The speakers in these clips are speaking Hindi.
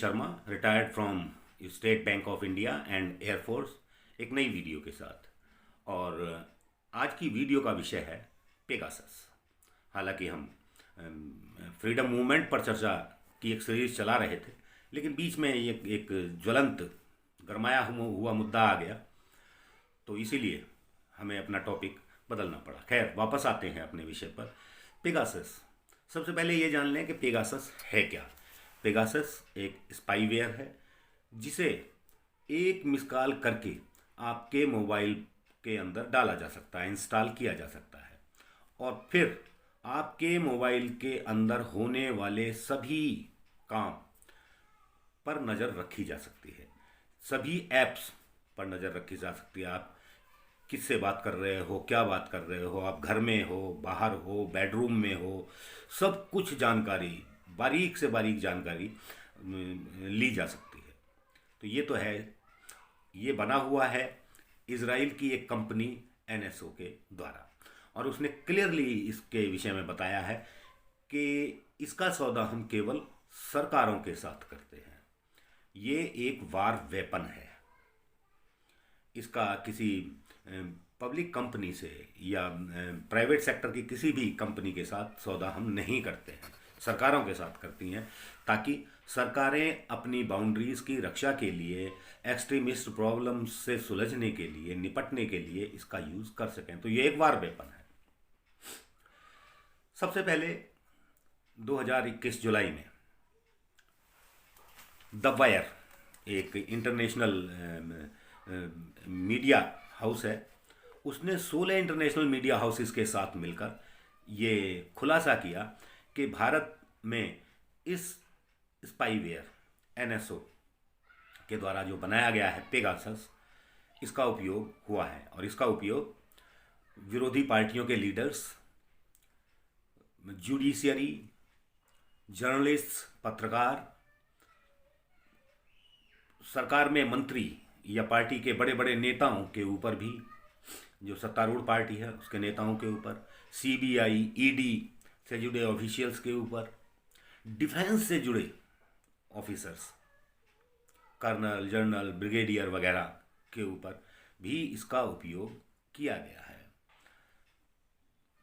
Sharma, retired from state bank of India and air force, एक नई वीडियो के साथ। और आज की वीडियो का विषय है पेगासस। हालांकि हम फ्रीडम मूवमेंट पर चर्चा की एक सीरीज चला रहे थे, लेकिन बीच में एक ज्वलंत गरमाया हुआ मुद्दा आ गया, तो इसीलिए हमें अपना टॉपिक बदलना पड़ा। खैर, वापस आते हैं अपने विषय पर। पेगासस, सबसे पहले ये जान लें कि पेगासस है क्या। पेगासस एक स्पाईवेयर है जिसे एक मिस कॉल करके आपके मोबाइल के अंदर डाला जा सकता है, इंस्टॉल किया जा सकता है, और फिर आपके मोबाइल के अंदर होने वाले सभी काम पर नज़र रखी जा सकती है। सभी ऐप्स पर नज़र रखी जा सकती है। आप किससे बात कर रहे हो, क्या बात कर रहे हो, आप घर में हो, बाहर हो, बेडरूम में हो, सब कुछ जानकारी, बारीक से बारीक जानकारी ली जा सकती है। तो ये तो है, ये बना हुआ है इजराइल की एक कंपनी NSO के द्वारा, और उसने क्लियरली इसके विषय में बताया है कि इसका सौदा हम केवल सरकारों के साथ करते हैं। ये एक वार वेपन है। इसका किसी पब्लिक कंपनी से या प्राइवेट सेक्टर की किसी भी कंपनी के साथ सौदा हम नहीं करते हैं, सरकारों के साथ करती हैं, ताकि सरकारें अपनी बाउंड्रीज की रक्षा के लिए, एक्सट्रीमिस्ट प्रॉब्लम से सुलझने के लिए, निपटने के लिए इसका यूज़ कर सकें। तो ये एक वार वेपन है। सबसे पहले 2021 जुलाई में द वायर, एक इंटरनेशनल मीडिया हाउस है, उसने 16 इंटरनेशनल मीडिया हाउसेस के साथ मिलकर ये खुलासा किया कि भारत में इस स्पाईवेयर NSO के द्वारा जो बनाया गया है पेगासस, इसका उपयोग हुआ है। और इसका उपयोग विरोधी पार्टियों के लीडर्स, जुडिशियरी, जर्नलिस्ट, पत्रकार, सरकार में मंत्री या पार्टी के बड़े बड़े नेताओं के ऊपर भी, जो सत्तारूढ़ पार्टी है उसके नेताओं के ऊपर, CBI, ED से जुड़े ऑफिशियल्स के ऊपर, डिफेंस से जुड़े ऑफिसर्स, कर्नल, जनरल, ब्रिगेडियर वगैरह के ऊपर भी इसका उपयोग किया गया है।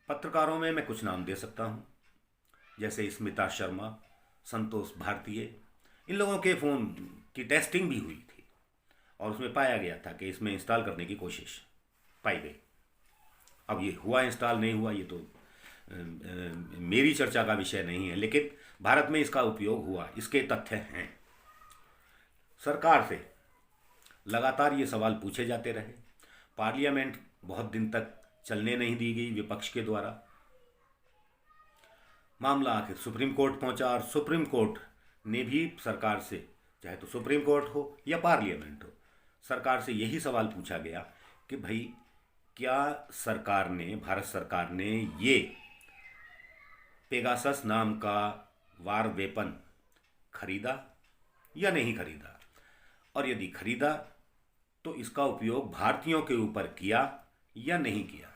पत्रकारों में मैं कुछ नाम दे सकता हूँ, जैसे स्मिता शर्मा, संतोष भारतीय। इन लोगों के फ़ोन की टेस्टिंग भी हुई थी और उसमें पाया गया था कि इसमें इंस्टॉल करने की कोशिश पाई गई। अब ये हुआ इंस्टॉल नहीं हुआ, ये तो मेरी चर्चा का विषय नहीं है, लेकिन भारत में इसका उपयोग हुआ, इसके तथ्य हैं। सरकार से लगातार ये सवाल पूछे जाते रहे। पार्लियामेंट बहुत दिन तक चलने नहीं दी गई विपक्ष के द्वारा। मामला आखिर सुप्रीम कोर्ट पहुंचा, और सुप्रीम कोर्ट ने भी सरकार से, चाहे तो सुप्रीम कोर्ट हो या पार्लियामेंट हो, सरकार से यही सवाल पूछा गया कि भाई, क्या सरकार ने, भारत सरकार ने ये पेगासस नाम का वार वेपन खरीदा या नहीं खरीदा, और यदि खरीदा तो इसका उपयोग भारतीयों के ऊपर किया या नहीं किया।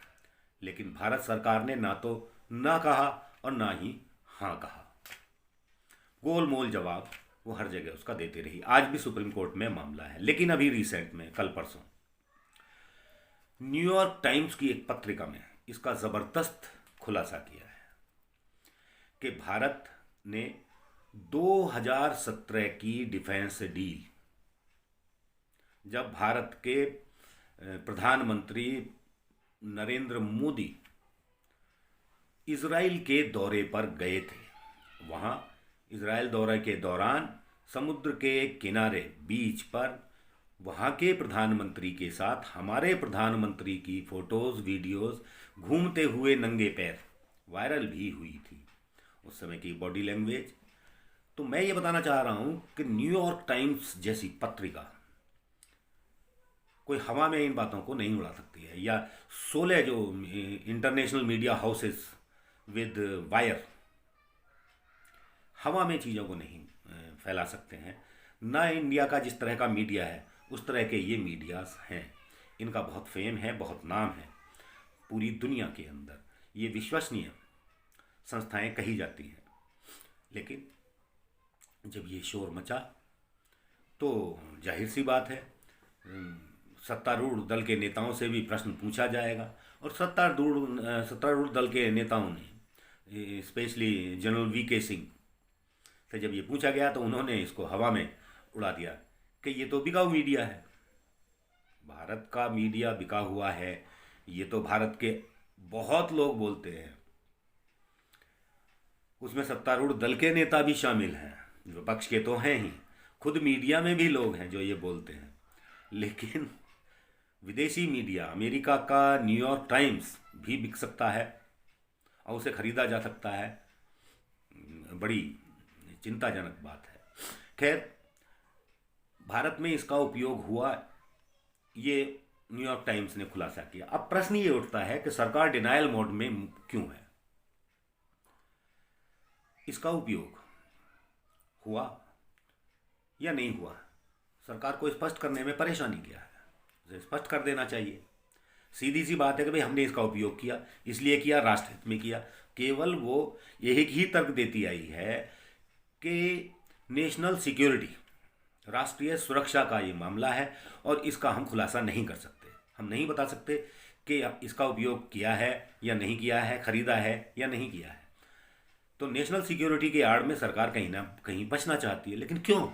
लेकिन भारत सरकार ने ना तो ना कहा और ना ही हाँ कहा। गोलमोल जवाब वो हर जगह उसका देती रही। आज भी सुप्रीम कोर्ट में मामला है। लेकिन अभी रिसेंट में, कल परसों, न्यूयॉर्क टाइम्स की एक पत्रिका में इसका ज़बरदस्त खुलासा किया है कि भारत ने 2017 की डिफेंस डील, जब भारत के प्रधानमंत्री नरेंद्र मोदी इजराइल के दौरे पर गए थे, वहाँ इजराइल दौरे के दौरान समुद्र के किनारे, बीच पर, वहाँ के प्रधानमंत्री के साथ हमारे प्रधानमंत्री की फ़ोटोज़, वीडियोज़ घूमते हुए नंगे पैर वायरल भी हुई थी। उस समय की बॉडी लैंग्वेज। तो मैं ये बताना चाह रहा हूँ कि न्यूयॉर्क टाइम्स जैसी पत्रिका कोई हवा में इन बातों को नहीं उड़ा सकती है, या 16 जो international media houses with wire हवा में चीज़ों को नहीं फैला सकते हैं। ना इंडिया का जिस तरह का मीडिया है उस तरह के ये मीडियाज़ हैं। इनका बहुत फेम है, बहुत नाम है पूरी दुनिया के अंदर। ये विश्वसनीय संस्थाएं कही जाती हैं। लेकिन जब ये शोर मचा तो जाहिर सी बात है सत्तारूढ़ दल के नेताओं से भी प्रश्न पूछा जाएगा। और सत्तारूढ़ दल के नेताओं ने, स्पेशली जनरल वी के सिंह से जब ये पूछा गया तो उन्होंने इसको हवा में उड़ा दिया कि ये तो बिकाऊ मीडिया है, भारत का मीडिया बिका हुआ है, ये तो भारत के बहुत लोग बोलते हैं। उसमें सत्तारूढ़ दल के नेता भी शामिल हैं, विपक्ष के तो हैं ही, खुद मीडिया में भी लोग हैं जो ये बोलते हैं। लेकिन विदेशी मीडिया, अमेरिका का न्यूयॉर्क टाइम्स भी बिक सकता है और उसे खरीदा जा सकता है, बड़ी चिंताजनक बात है। खैर, भारत में इसका उपयोग हुआ, ये न्यूयॉर्क टाइम्स ने खुलासा किया। अब प्रश्न ये उठता है कि सरकार डिनायल मोड में क्यों है? इसका उपयोग हुआ या नहीं हुआ, सरकार को स्पष्ट करने में परेशानी क्या है, उसे स्पष्ट कर देना चाहिए। सीधी सी बात है कि भाई हमने इसका उपयोग किया, इसलिए किया, राष्ट्रहित में किया। केवल वो यही ही तर्क देती आई है कि नेशनल सिक्योरिटी, राष्ट्रीय सुरक्षा का ये मामला है और इसका हम खुलासा नहीं कर सकते, हम नहीं बता सकते कि इसका उपयोग किया है या नहीं किया है, खरीदा है या नहीं किया है। तो नेशनल सिक्योरिटी के आड़ में सरकार कहीं ना कहीं बचना चाहती है, लेकिन क्यों?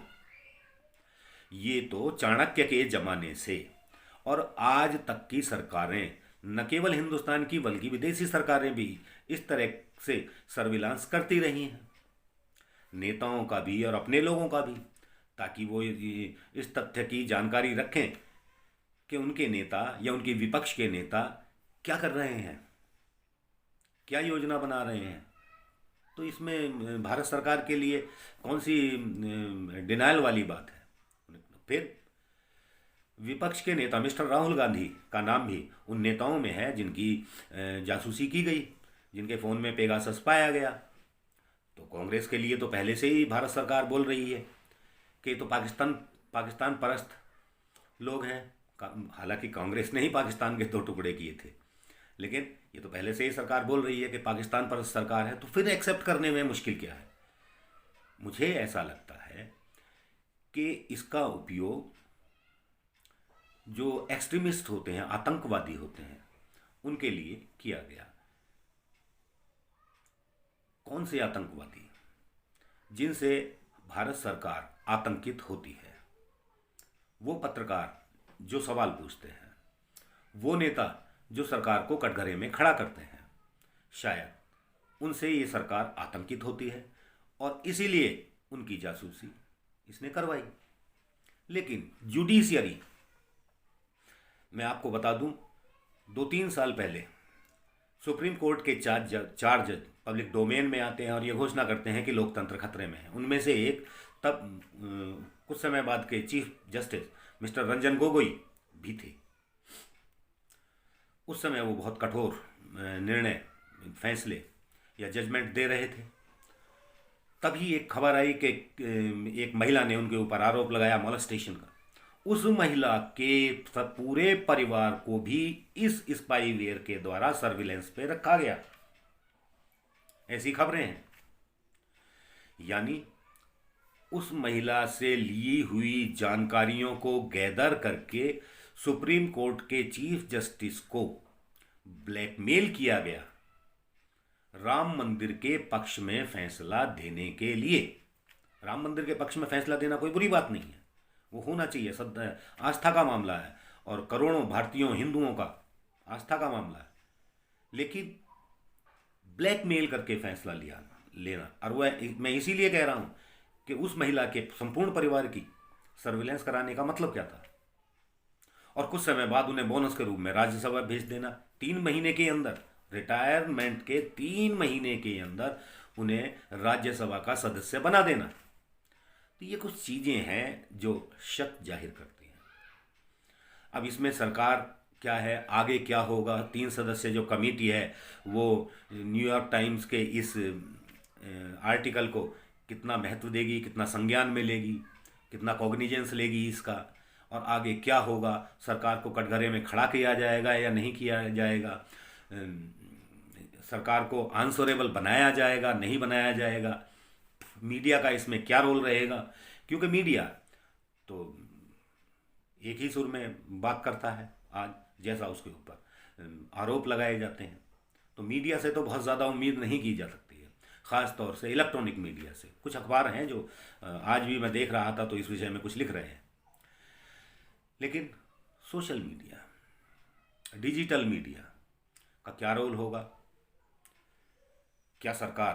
ये तो चाणक्य के जमाने से और आज तक की सरकारें, न केवल हिंदुस्तान की बल्कि विदेशी सरकारें भी इस तरह से सर्विलांस करती रही हैं, नेताओं का भी और अपने लोगों का भी, ताकि वो इस तथ्य की जानकारी रखें कि उनके नेता या उनके विपक्ष के नेता क्या कर रहे हैं, क्या योजना बना रहे हैं। तो इसमें भारत सरकार के लिए कौन सी डिनायल वाली बात है? फिर विपक्ष के नेता मिस्टर राहुल गांधी का नाम भी उन नेताओं में है जिनकी जासूसी की गई, जिनके फ़ोन में पेगासस पाया गया। तो कांग्रेस के लिए तो पहले से ही भारत सरकार बोल रही है कि तो पाकिस्तान परस्त लोग हैं। हालांकि कांग्रेस ने ही पाकिस्तान के 2 टुकड़े किए थे, लेकिन ये तो पहले से ही सरकार बोल रही है कि पाकिस्तान परस्त सरकार है। तो फिर एक्सेप्ट करने में मुश्किल क्या है? मुझे ऐसा लगता है कि इसका उपयोग जो एक्सट्रीमिस्ट होते हैं, आतंकवादी होते हैं, उनके लिए किया गया। कौन से आतंकवादी? जिनसे भारत सरकार आतंकित होती है, वो पत्रकार जो सवाल पूछते हैं, वो नेता जो सरकार को कटघरे में खड़ा करते हैं, शायद उनसे ये सरकार आतंकित होती है और इसीलिए उनकी जासूसी इसने करवाई। लेकिन जुडिशियरी, मैं आपको बता दूं, 2-3 साल पहले सुप्रीम कोर्ट के 4 जज पब्लिक डोमेन में आते हैं और ये घोषणा करते हैं कि लोकतंत्र खतरे में है। उनमें से एक तब कुछ समय बाद के chief justice mister Ranjan Gogoi भी थे। उस समय वो बहुत कठोर निर्णय, फैसले या जजमेंट दे रहे थे। तभी एक खबर आई कि एक महिला ने उनके ऊपर आरोप लगाया मोलेस्टेशन का। उस महिला के पूरे परिवार को भी इस स्पाईवेयर के द्वारा सर्विलेंस पे रखा गया, ऐसी खबरें हैं। यानी उस महिला से ली हुई जानकारियों को गैदर करके सुप्रीम कोर्ट के चीफ जस्टिस को ब्लैकमेल किया गया राम मंदिर के पक्ष में फैसला देने के लिए। राम मंदिर के पक्ष में फैसला देना कोई बुरी बात नहीं है, वो होना चाहिए, आस्था का मामला है और करोड़ों भारतीयों, हिंदुओं का आस्था का मामला है। लेकिन ब्लैकमेल करके फैसला लेना, और वह मैं इसीलिए कह रहा हूं कि उस महिला के संपूर्ण परिवार की सर्विलेंस कराने का मतलब क्या था। और कुछ समय बाद उन्हें बोनस के रूप में राज्यसभा भेज देना, 3 महीने के अंदर, रिटायरमेंट के 3 महीने के अंदर उन्हें राज्यसभा का सदस्य बना देना। तो ये कुछ चीज़ें हैं जो शक जाहिर करती हैं। अब इसमें सरकार क्या है, आगे क्या होगा, 3 सदस्य जो कमेटी है वो न्यूयॉर्क टाइम्स के इस आर्टिकल को कितना महत्व देगी, कितना संज्ञान में लेगी, कितना कॉग्निजेंस लेगी इसका, और आगे क्या होगा, सरकार को कटघरे में खड़ा किया जाएगा या नहीं किया जाएगा, सरकार को आंसरेबल बनाया जाएगा, नहीं बनाया जाएगा, मीडिया का इसमें क्या रोल रहेगा। क्योंकि मीडिया तो एक ही सुर में बात करता है आज, जैसा उसके ऊपर आरोप लगाए जाते हैं। तो मीडिया से तो बहुत ज़्यादा उम्मीद नहीं की जा सकती है, ख़ास तौर से इलेक्ट्रॉनिक मीडिया से। कुछ अखबार हैं जो आज भी मैं देख रहा था तो इस विषय में कुछ लिख रहे हैं, लेकिन सोशल मीडिया, डिजिटल मीडिया का क्या रोल होगा? क्या सरकार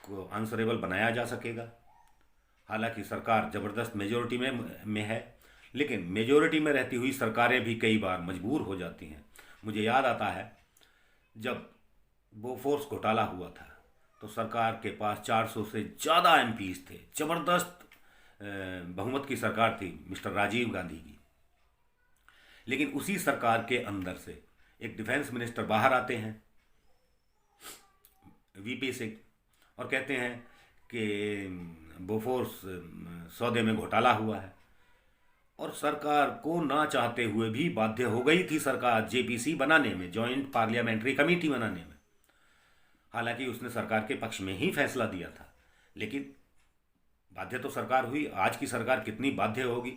को आंसरेबल बनाया जा सकेगा? हालांकि सरकार ज़बरदस्त मेजोरिटी में है, लेकिन मेजोरिटी में रहती हुई सरकारें भी कई बार मजबूर हो जाती हैं। मुझे याद आता है जब बोफोर्स घोटाला हुआ था तो सरकार के पास 400 से ज़्यादा एमपीज थे, ज़बरदस्त बहुमत की सरकार थी मिस्टर राजीव गांधी की। लेकिन उसी सरकार के अंदर से एक डिफेंस मिनिस्टर बाहर आते हैं, वीपी सिंह, और कहते हैं कि बोफोर्स सौदे में घोटाला हुआ है। और सरकार को ना चाहते हुए भी बाध्य हो गई थी सरकार जेपीसी बनाने में, जॉइंट पार्लियामेंट्री कमेटी बनाने में। हालांकि उसने सरकार के पक्ष में ही फैसला दिया था, लेकिन बाध्य तो सरकार हुई। आज की सरकार कितनी बाध्य होगी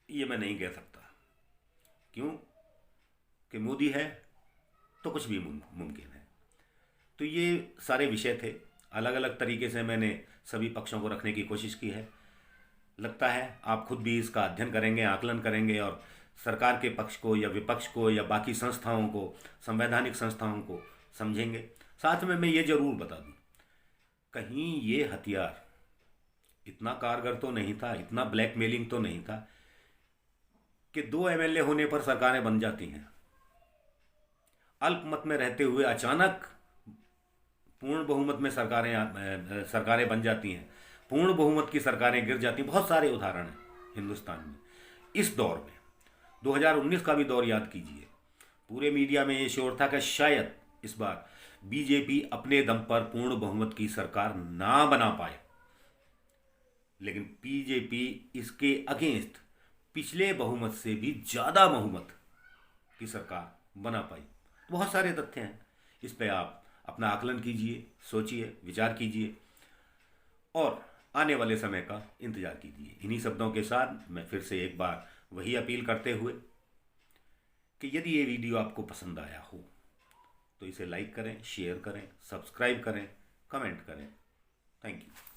ये मैं नहीं कह सकता। क्यों? कि मोदी है तो कुछ भी मुमकिन है। तो ये सारे विषय थे, अलग अलग तरीके से मैंने सभी पक्षों को रखने की कोशिश की है। लगता है आप खुद भी इसका अध्ययन करेंगे, आकलन करेंगे और सरकार के पक्ष को या विपक्ष को या बाकी संस्थाओं को, संवैधानिक संस्थाओं को समझेंगे। साथ में मैं ये ज़रूर बता दूं, कहीं ये हथियार इतना कारगर तो नहीं था, इतना ब्लैकमेलिंग तो नहीं था कि 2 एमएलए होने पर सरकारें बन जाती हैं। अल्पमत में रहते हुए अचानक पूर्ण बहुमत में सरकारें बन जाती हैं, पूर्ण बहुमत की सरकारें गिर जाती हैं। बहुत सारे उदाहरण हैं हिंदुस्तान में। इस दौर में 2019 का भी दौर याद कीजिए, पूरे मीडिया में ये शोर था कि शायद इस बार बीजेपी अपने दम पर पूर्ण बहुमत की सरकार ना बना पाए, लेकिन बीजेपी इसके अगेंस्ट पिछले बहुमत से भी ज़्यादा बहुमत की सरकार बना पाई। बहुत सारे तथ्य हैं, इस पे आप अपना आकलन कीजिए, सोचिए, विचार कीजिए और आने वाले समय का इंतज़ार कीजिए। इन्हीं शब्दों के साथ मैं फिर से एक बार वही अपील करते हुए कि यदि ये वीडियो आपको पसंद आया हो तो इसे लाइक करें, शेयर करें, सब्सक्राइब करें, कमेंट करें। Thank you.